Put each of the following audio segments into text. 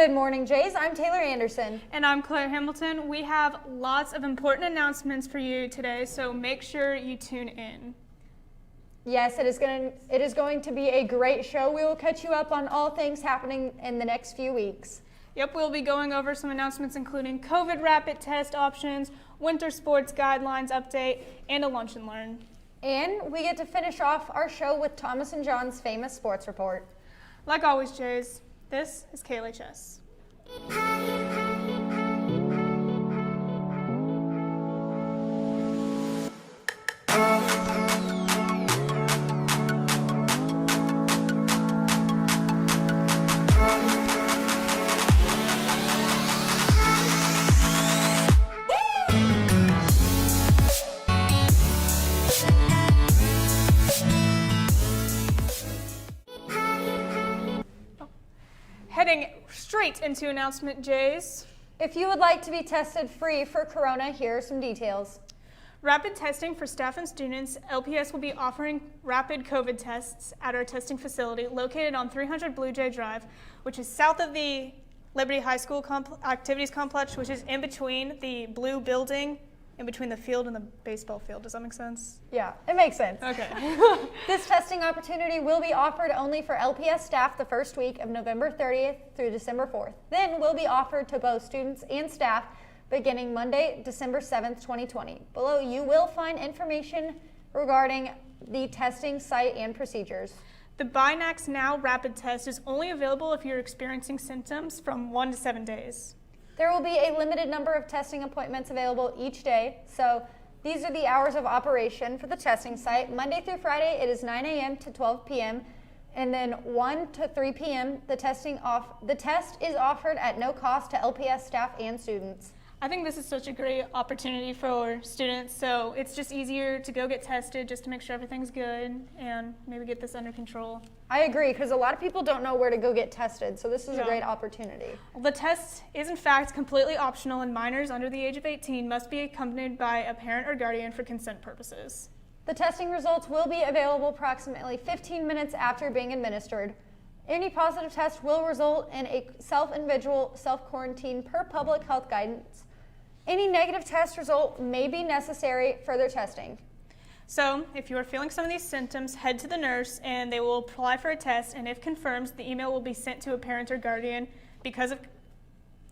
Good morning, Jays. I'm Taylor Anderson. And I'm Claire Hamilton. We have lots of important announcements for you today, so make sure you tune in. Yes, it is going to be a great show. We will catch you up on all things happening in the next few weeks. Yep, we'll be going over some announcements including COVID rapid test options, winter sports guidelines update, and a lunch and learn. And we get to finish off our show with Thomas and John's famous sports report. Like always, Jays, this is KLHS. Heading straight into announcement, Jays. If you would like to be tested free for corona, here are some details. Rapid testing for staff and students. LPS will be offering rapid COVID tests at our testing facility located on 300 Blue Jay Drive, which is south of the Liberty High School Activities Complex, which is in between the blue building, in between the field and the baseball field. Does that make sense? Yeah, it makes sense. Okay. This testing opportunity will be offered only for LPS staff the first week of November 30th through December 4th. Then will be offered to both students and staff beginning Monday, December 7th, 2020. Below you will find information regarding the testing site and procedures. The Binax Now rapid test is only available if you're experiencing symptoms from 1 to 7 days. There will be a limited number of testing appointments available each day, so these are the hours of operation for the testing site. Monday through Friday, it is 9 a.m. to 12 p.m., and then 1 to 3 p.m. The test is offered at no cost to LPS staff and students. I think this is such a great opportunity for students, so it's just easier to go get tested just to make sure everything's good and maybe get this under control. I agree, because a lot of people don't know where to go get tested, so this is a great opportunity. The test is in fact completely optional, and minors under the age of 18 must be accompanied by a parent or guardian for consent purposes. The testing results will be available approximately 15 minutes after being administered. Any positive test will result in a individual self-quarantine per public health guidance. Any negative test result may be necessary further testing. So, if you are feeling some of these symptoms, head to the nurse and they will apply for a test, and if confirmed, the email will be sent to a parent or guardian. Because of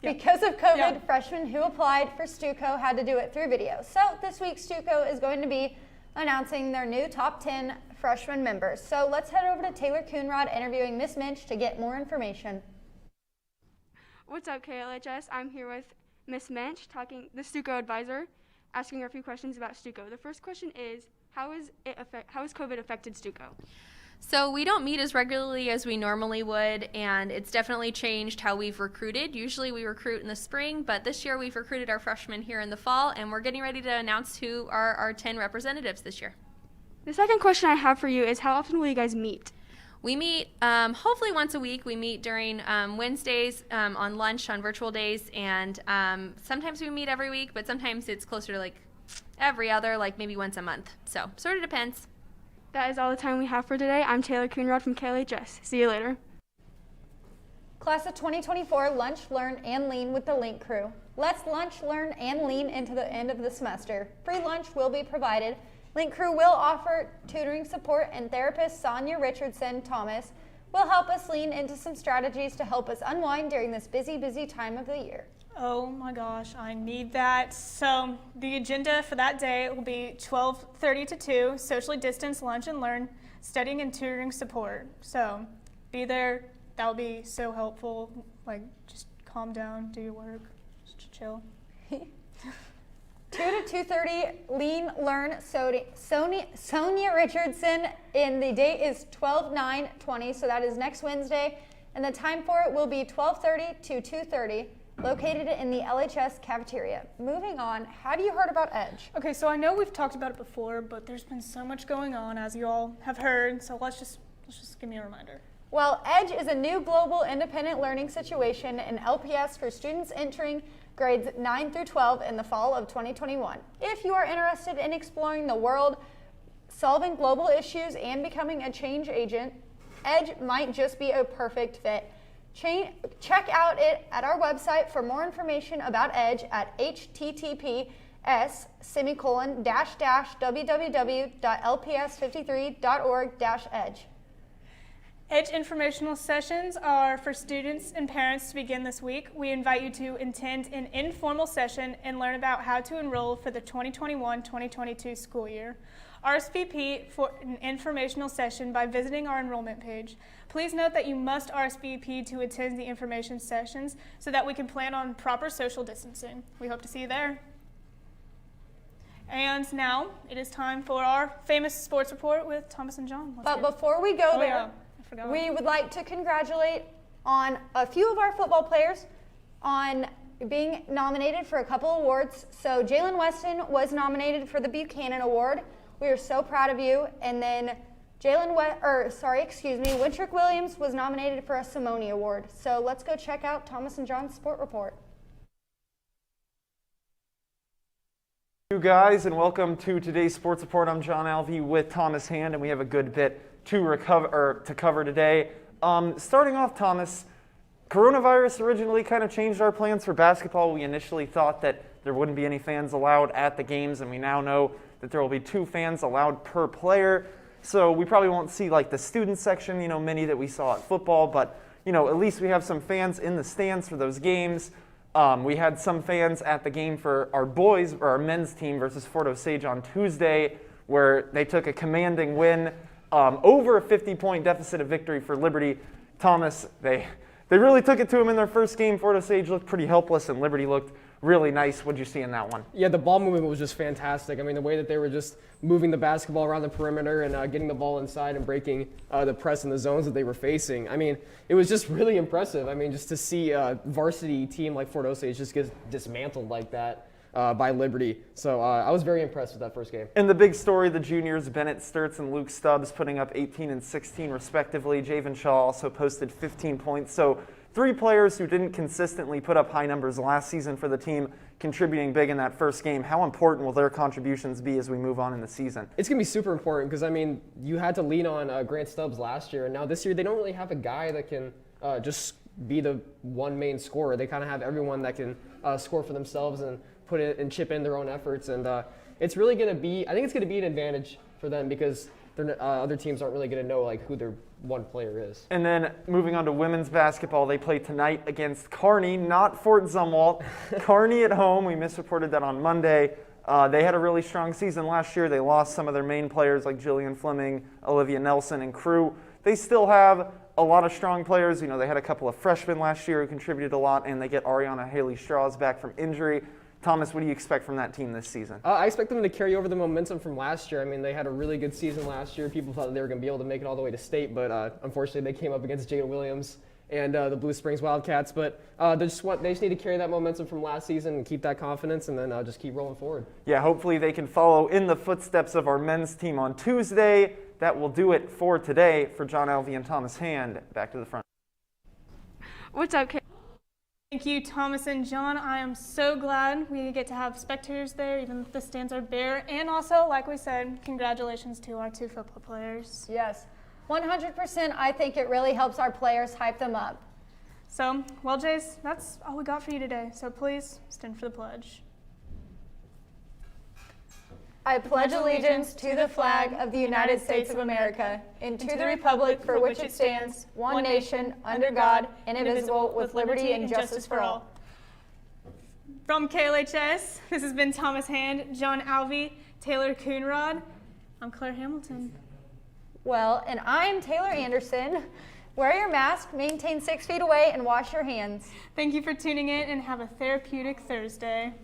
COVID, freshmen who applied for Stuco had to do it through video. So this week Stuco is going to be announcing their new top 10 freshman members. So let's head over to Taylor Coonrod interviewing Miss Minch to get more information. What's up, KLHS? I'm here with Miss Minch, the Stuco advisor, asking her a few questions about Stuco. The first question is, how has COVID affected Stuco? So we don't meet as regularly as we normally would, and it's definitely changed how we've recruited. Usually we recruit in the spring, but this year we've recruited our freshmen here in the fall, and we're getting ready to announce who are our 10 representatives this year. The second question I have for you is, how often will you guys meet? We meet hopefully once a week. We meet during Wednesdays on lunch on virtual days, and sometimes we meet every week, but sometimes it's closer to like every other, like maybe once a month. So sort of depends. That is all the time we have for today. I'm Taylor Coonrod from KLHS. See you later. Class of 2024, lunch, learn, and lean with the Link crew. Let's lunch, learn, and lean into the end of the semester. Free lunch will be provided. Link crew will offer tutoring support, and therapist Sonia Richardson Thomas will help us lean into some strategies to help us unwind during this busy time of the year. Oh my gosh, I need that. So the agenda for that day will be 12:30 to 2, socially distanced lunch and learn, studying and tutoring support. So be there. That will be so helpful. Like, just calm down, do your work, just chill. 2 to 2:30, lean, learn, Sonia Richardson, and the date is 12/9/20, so that is next Wednesday, and the time for it will be 12:30 to 2:30, located in the LHS cafeteria. Moving on, have you heard about EDGE? Okay, so I know we've talked about it before, but there's been so much going on, as you all have heard, so let's just give me a reminder. Well, EDGE is a new global independent learning situation in LPS for students entering grades 9 through 12 in the fall of 2021. If you are interested in exploring the world, solving global issues, and becoming a change agent, EDGE might just be a perfect fit. Check out it at our website for more information about EDGE at https://www.lps53.org/edge. EDGE informational sessions are for students and parents to begin this week. We invite you to attend an informal session and learn about how to enroll for the 2021-2022 school year. RSVP for an informational session by visiting our enrollment page. Please note that you must RSVP to attend the information sessions so that we can plan on proper social distancing. We hope to see you there. And now it is time for our famous sports report with Thomas and John. But before we go there, we would like to congratulate on a few of our football players on being nominated for a couple awards. So Jalen Weston was nominated for the Buchanan Award. We are so proud of you. And then Wintrick Williams was nominated for a Simone Award. So let's go check out Thomas and John's sport report. You guys, and welcome to today's sports report. I'm John Alvey with Thomas Hand, and we have a good bit to cover today. Starting off, Thomas, coronavirus originally kind of changed our plans for basketball. We initially thought that there wouldn't be any fans allowed at the games, and we now know that there will be 2 fans allowed per player. So we probably won't see like the student section, many that we saw at football, but at least we have some fans in the stands for those games. We had some fans at the game for our boys or our men's team versus Fort Osage on Tuesday, where they took a commanding win, over a 50-point deficit of victory for Liberty. Thomas, they really took it to them in their first game. Fort Osage looked pretty helpless, and Liberty looked really nice. What did you see in that one? Yeah, the ball movement was just fantastic. I mean, the way that they were just moving the basketball around the perimeter and getting the ball inside and breaking the press in the zones that they were facing. I mean, it was just really impressive. I mean, just to see a varsity team like Fort Osage just get dismantled like that by Liberty. So I was very impressed with that first game. And the big story, the juniors, Bennett Sturts and Luke Stubbs putting up 18 and 16 respectively. Javen Shaw also posted 15 points. So 3 players who didn't consistently put up high numbers last season for the team contributing big in that first game. How important will their contributions be as we move on in the season? It's going to be super important because, I mean, you had to lean on Grant Stubbs last year, and now this year they don't really have a guy that can just be the one main scorer. They kind of have everyone that can score for themselves and put it and chip in their own efforts, and it's really going to be, I think it's going to be an advantage for them because other teams aren't really going to know like who their one player is. And then moving on to women's basketball, they play tonight against Kearney, not Fort Zumwalt. Kearney at home. We misreported that on Monday. They had a really strong season last year. They lost some of their main players like Jillian Fleming, Olivia Nelson, and crew. They still have a lot of strong players. They had a couple of freshmen last year who contributed a lot, and they get Ariana Haley-Strauss back from injury. Thomas, what do you expect from that team this season? I expect them to carry over the momentum from last year. I mean, they had a really good season last year. People thought that they were going to be able to make it all the way to state, but unfortunately they came up against Jada Williams and the Blue Springs Wildcats. But they just need to carry that momentum from last season and keep that confidence, and then just keep rolling forward. Yeah, hopefully they can follow in the footsteps of our men's team on Tuesday. That will do it for today. For John Alvey and Thomas Hand, back to the front. What's up, Kate? Thank you, Thomas and John. I am so glad we get to have spectators there, even if the stands are bare. And also, like we said, congratulations to our 2 football players. Yes, 100%. I think it really helps our players hype them up. So, well, Jace, that's all we got for you today. So please stand for the pledge. I pledge allegiance to the flag of the United States of America and to the republic for which it stands, one nation, under God, indivisible, with liberty and justice for all. From KLHS, this has been Thomas Hand, John Alvey, Taylor Coonrod. I'm Claire Hamilton. Well, and I'm Taylor Anderson. Wear your mask, maintain 6 feet away, and wash your hands. Thank you for tuning in, and have a therapeutic Thursday.